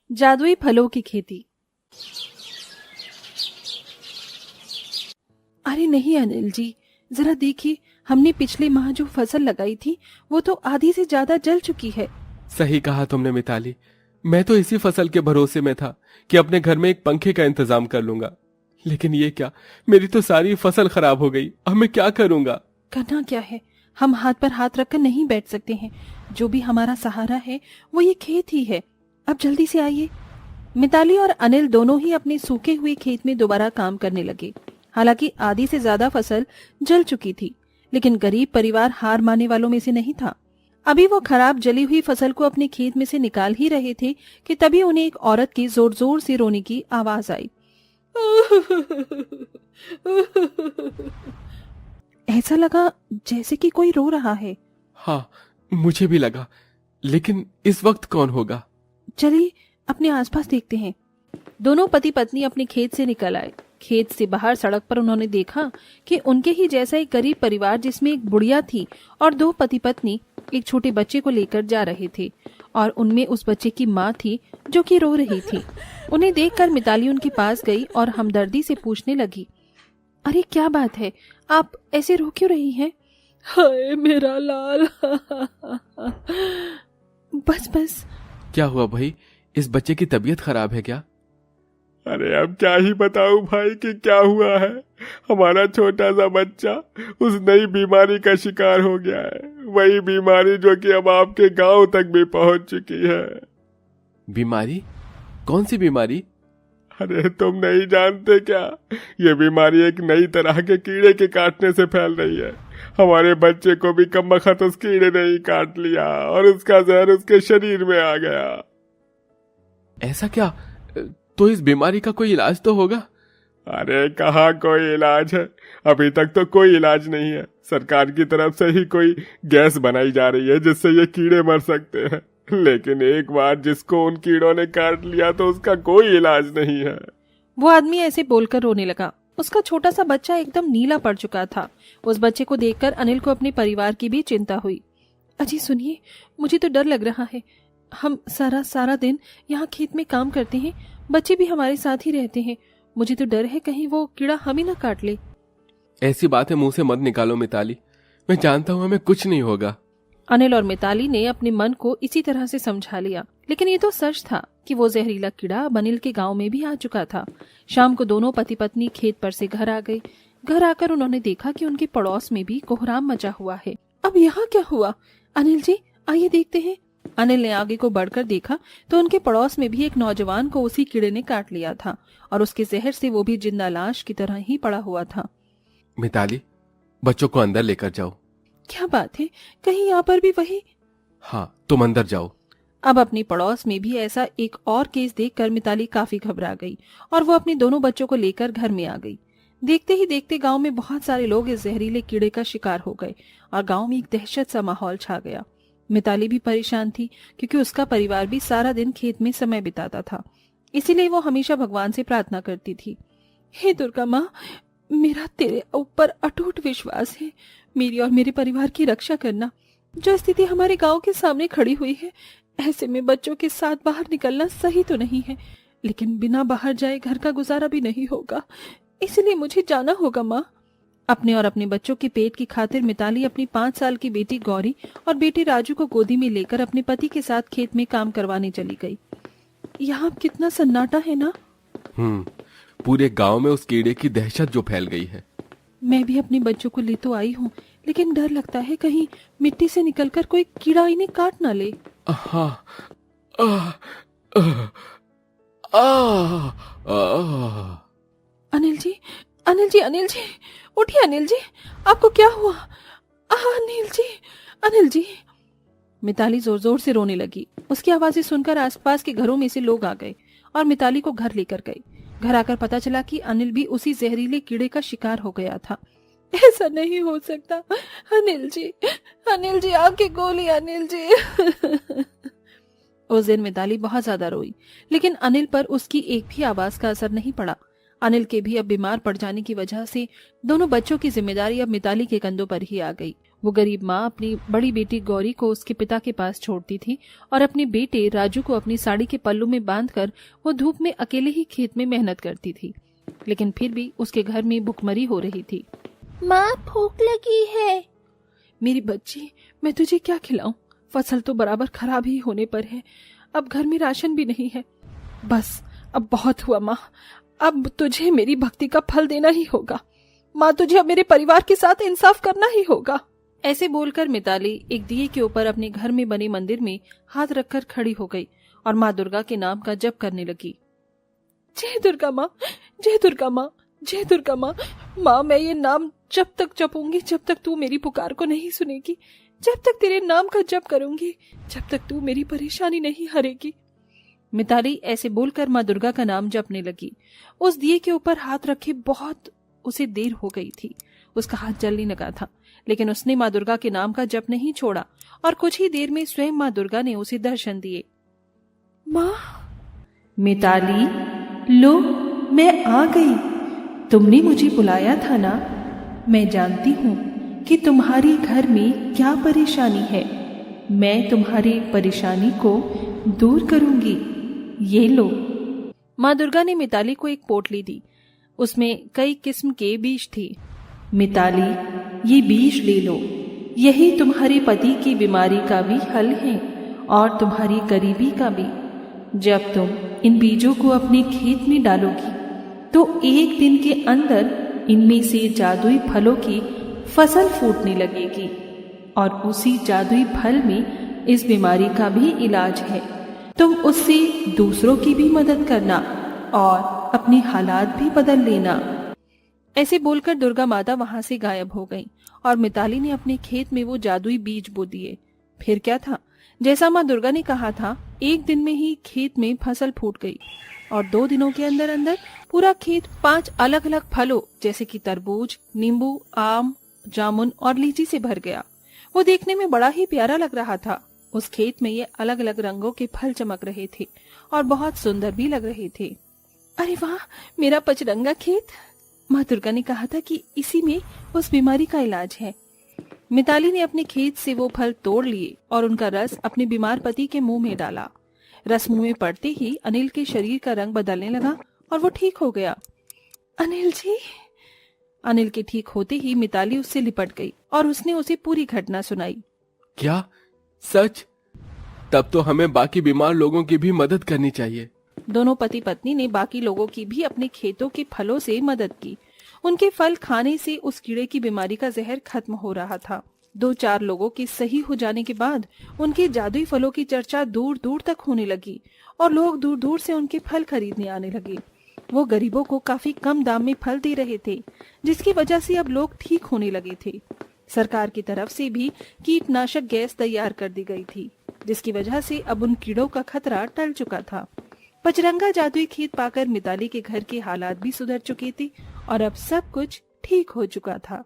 जादुई फलों की खेती। अरे नहीं अनिल जी, जरा देखिए, हमने पिछले माह जो फसल लगाई थी वो तो आधी से ज्यादा जल चुकी है। सही कहा तुमने मिताली। मैं तो इसी फसल के भरोसे में था कि अपने घर में एक पंखे का इंतजाम कर लूंगा, लेकिन ये क्या, मेरी तो सारी फसल खराब हो गई। अब मैं क्या करूंगा? करना क्या है, हम हाथ पर हाथ रखकर नहीं बैठ सकते हैं। जो भी हमारा सहारा है वो ये खेत ही है। अब जल्दी से आइए। मिताली और अनिल दोनों ही अपने सूखे हुए खेत में दोबारा काम करने लगे। हालांकि आधी से ज्यादा फसल जल चुकी थी, लेकिन गरीब परिवार हार मानने वालों में से नहीं था। अभी वो खराब जली हुई फसल को अपने खेत में से निकाल ही रहे थे कि तभी उन्हें एक औरत की जोर जोर से रोने की आवाज आई। ऐसा लगा जैसे कि कोई रो रहा है। हाँ, मुझे भी लगा, लेकिन इस वक्त कौन होगा? चलिए अपने आसपास देखते हैं। दोनों पति पत्नी अपने खेत से निकल आए। खेत से बाहर सड़क पर उन्होंने देखा कि उनके ही जैसा एक गरीब परिवार, जिसमें एक बुढ़िया थी और दो पति पत्नी, एक छोटे बच्चे को लेकर जा रहे थे, और उनमें उस बच्चे की माँ थी जो कि रो रही थी। उन्हें देखकर मिताली उनके पास गई और हमदर्दी से पूछने लगी, अरे क्या बात है, आप ऐसे रो क्यों रही हैं? हाय मेरा लाल। बस बस। क्या हुआ भाई, इस बच्चे की तबीयत खराब है क्या? अरे अब क्या ही बताऊं भाई कि क्या हुआ है। हमारा छोटा सा बच्चा उस नई बीमारी का शिकार हो गया है, वही बीमारी जो कि अब आपके गांव तक भी पहुंच चुकी है। बीमारी? कौन सी बीमारी? अरे तुम नहीं जानते क्या? ये बीमारी एक नई तरह के कीड़े के काटने से फैल रही है। हमारे बच्चे को भी कमबख्त उस कीड़े ने ही काट लिया और उसका जहर उसके शरीर में आ गया। ऐसा क्या? तो इस बीमारी का कोई इलाज तो होगा? अरे कहाँ कोई इलाज है, अभी तक तो कोई इलाज नहीं है। सरकार की तरफ से ही कोई गैस बनाई जा रही है जिससे ये कीड़े मर सकते हैं, लेकिन एक बार जिसको उन कीड़ों ने काट लिया तो उसका कोई इलाज नहीं है। वो आदमी ऐसे बोलकर रोने लगा। उसका छोटा सा बच्चा एकदम नीला पड़ चुका था। उस बच्चे को देखकर अनिल को अपने परिवार की भी चिंता हुई। अजी सुनिए, मुझे तो डर लग रहा है। हम सारा दिन यहाँ खेत में काम करते हैं, बच्चे भी हमारे साथ ही रहते हैं। मुझे तो डर है कहीं वो कीड़ा हम ही ना काट ले। ऐसी बातें मुंह से मत निकालो मिताली, मैं जानता हूं हमें कुछ नहीं होगा। अनिल और मिताली ने अपने मन को इसी तरह से समझा लिया, लेकिन ये तो सच था कि वो जहरीला कीड़ा अब अनिल के गांव में भी आ चुका था। शाम को दोनों पति पत्नी खेत पर से घर आ गए। घर आकर उन्होंने देखा कि उनके पड़ोस में भी कोहराम मचा हुआ है। अब यहाँ क्या हुआ? अनिल जी आइए देखते हैं। अनिल ने आगे को बढ़कर देखा तो उनके पड़ोस में भी एक नौजवान को उसी कीड़े ने काट लिया था और उसके जहर से वो भी जिंदा लाश की तरह ही पड़ा हुआ था। मिताली, बच्चों को अंदर लेकर जाओ। क्या बात है, कहीं यहाँ पर भी वही? हाँ, तुम अंदर जाओ। अब अपनी पड़ोस में भी ऐसा एक और केस देखकर मिताली काफी घबरा गई और वो अपने दोनों बच्चों को लेकर घर में आ गई। देखते ही देखते गांव में बहुत सारे लोग इस जहरीले कीड़े का शिकार हो गए और गांव में एक दहशत सा माहौल छा गया। मिताली भी परेशान थी क्योंकि उसका परिवार भी सारा दिन खेत में समय बिताता था। इसीलिए वो हमेशा भगवान से प्रार्थना करती थी, हे दुर्गा माँ, मेरा तेरे ऊपर अटूट विश्वास है, मेरी और मेरे परिवार की रक्षा करना। जो स्थिति हमारे गांव के सामने खड़ी हुई है, ऐसे में बच्चों के साथ बाहर निकलना सही तो नहीं है, लेकिन बिना बाहर जाए घर का गुजारा भी नहीं होगा, इसलिए मुझे जाना होगा माँ। अपने और अपने बच्चों के पेट की खातिर मिताली अपनी 5 साल की बेटी गौरी और बेटे राजू को गोदी में लेकर अपने पति के साथ खेत में काम करवाने चली गई। यहाँ कितना सन्नाटा है ना। पूरे गांव में उस कीड़े की दहशत जो फैल गई है। मैं भी अपने बच्चों को ले तो आई हूँ, लेकिन डर लगता है कहीं मिट्टी से निकलकर कोई कीड़ा इन्हें काट ना ले। हाँ, आ, आ, आ, आ, अनिल जी, अनिल जी, अनिल जी, उठिए अनिल जी, आपको क्या हुआ? अनिल जी, अनिल जी। मिताली जोर जोर से रोने लगी। उसकी आवाजें सुनकर आसपास के घरों में से लोग आ गए और मिताली को घर लेकर गए। घर आकर पता चला कि अनिल भी उसी जहरीले कीड़े का शिकार हो गया था। ऐसा नहीं हो सकता, अनिल जी, अनिल जी, आपकी गोली अनिल जी। उस दिन मिताली बहुत ज्यादा रोई, लेकिन अनिल पर उसकी एक भी आवाज का असर नहीं पड़ा। अनिल के भी अब बीमार पड़ जाने की वजह से दोनों बच्चों की जिम्मेदारी अब मिताली के कंधों पर ही आ गई। वो गरीब माँ अपनी बड़ी बेटी गौरी को उसके पिता के पास छोड़ती थी और अपने बेटे राजू को अपनी साड़ी के पल्लू में बांधकर वो धूप में अकेले ही खेत में मेहनत करती थी। लेकिन फिर भी उसके घर में भुखमरी हो रही थी। माँ भूख लगी है। मेरी बच्ची, मैं तुझे क्या खिलाऊं? फसल तो बराबर खराब ही होने पर है, अब घर में राशन भी नहीं है। बस अब बहुत हुआ माँ, अब तुझे मेरी भक्ति का फल देना ही होगा। माँ, तुझे अब मेरे परिवार के साथ इंसाफ करना ही होगा। ऐसे बोलकर मिताली एक दिए के ऊपर अपने घर में बने मंदिर में हाथ रखकर खड़ी हो गई और माँ दुर्गा के नाम का जप करने लगी। जय दुर्गा माँ, जय दुर्गा माँ, जय दुर्गा माँ। माँ, मैं ये नाम जब तक जपूंगी जब तक तू मेरी पुकार को नहीं सुनेगी, जब तक तेरे नाम का जप करूंगी जब तक तू मेरी परेशानी नहीं हरेगी। मिताली ऐसे बोलकर माँ दुर्गा का नाम जपने लगी। उस दिए के ऊपर हाथ रखे बहुत उसे देर हो गई थी। उसका हाथ जलने लगा था, लेकिन उसने माँ दुर्गा के नाम का जप नहीं छोड़ा और कुछ ही देर में स्वयं माँ दुर्गा ने उसे दर्शन दिए। माँ। मिताली, लो मैं आ गई। तुमने मुझे बुलाया था ना। मैं जानती हूँ कि तुम्हारी घर में क्या परेशानी है। मैं तुम्हारी परेशानी को दूर करूंगी। ये लो। माँ दुर्गा ने मिताली को एक पोटली दी। उसमें कई किस्म के बीज थे। मिताली, ये बीज ले लो। यही तुम्हारे पति की बीमारी का भी हल है और तुम्हारी गरीबी का भी। जब तुम इन बीजों को अपने खेत में डालोगी तो एक दिन के अंदर इनमें से जादुई फलों की फसल फूटने लगेगी और उसी जादुई फल में इस बीमारी का भी इलाज है। तुम उससे दूसरों की भी मदद करना और अपने हालात भी बदल लेना। ऐसे बोलकर दुर्गा माता वहां से गायब हो गईं और मिताली ने अपने खेत में वो जादुई बीज बो दिए। फिर क्या था, जैसा माँ दुर्गा ने कहा था, एक दिन में ही खेत में फसल फूट गई और 2 दिनों के अंदर अंदर पूरा खेत 5 अलग अलग फलों जैसे कि तरबूज, नींबू, आम, जामुन और लीची से भर गया। वो देखने में बड़ा ही प्यारा लग रहा था। उस खेत में ये अलग अलग रंगों के फल चमक रहे थे और बहुत सुंदर भी लग रहे थे। अरे वाह, मेरा पचरंगा खेत! माँ दुर्गा ने कहा था कि इसी में उस बीमारी का इलाज है। मिताली ने अपने खेत से वो फल तोड़ लिए और उनका रस अपने बीमार पति के मुंह में डाला। रस मुंह में पड़ते ही अनिल के शरीर का रंग बदलने लगा और वो ठीक हो गया। अनिल जी। अनिल के ठीक होते ही मिताली उससे लिपट गई और उसने उसे पूरी घटना सुनाई। क्या सच? तब तो हमें बाकी बीमार लोगों की भी मदद करनी चाहिए। दोनों पति पत्नी ने बाकी लोगों की भी अपने खेतों के फलों से मदद की। उनके फल खाने से उस कीड़े की बीमारी का जहर खत्म हो रहा था। 2-4 लोगों के सही हो जाने के बाद उनके जादुई फलों की चर्चा दूर दूर तक होने लगी और लोग दूर दूर से उनके फल खरीदने आने लगे। वो गरीबों को काफी कम दाम में फल दे रहे थे, जिसकी वजह से अब लोग ठीक होने लगे थे। सरकार की तरफ से भी कीटनाशक गैस तैयार कर दी गई थी, जिसकी वजह से अब उन कीड़ों का खतरा टल चुका था। पचरंगा जादुई खेत पाकर मिताली के घर के हालात भी सुधर चुके थे और अब सब कुछ ठीक हो चुका था।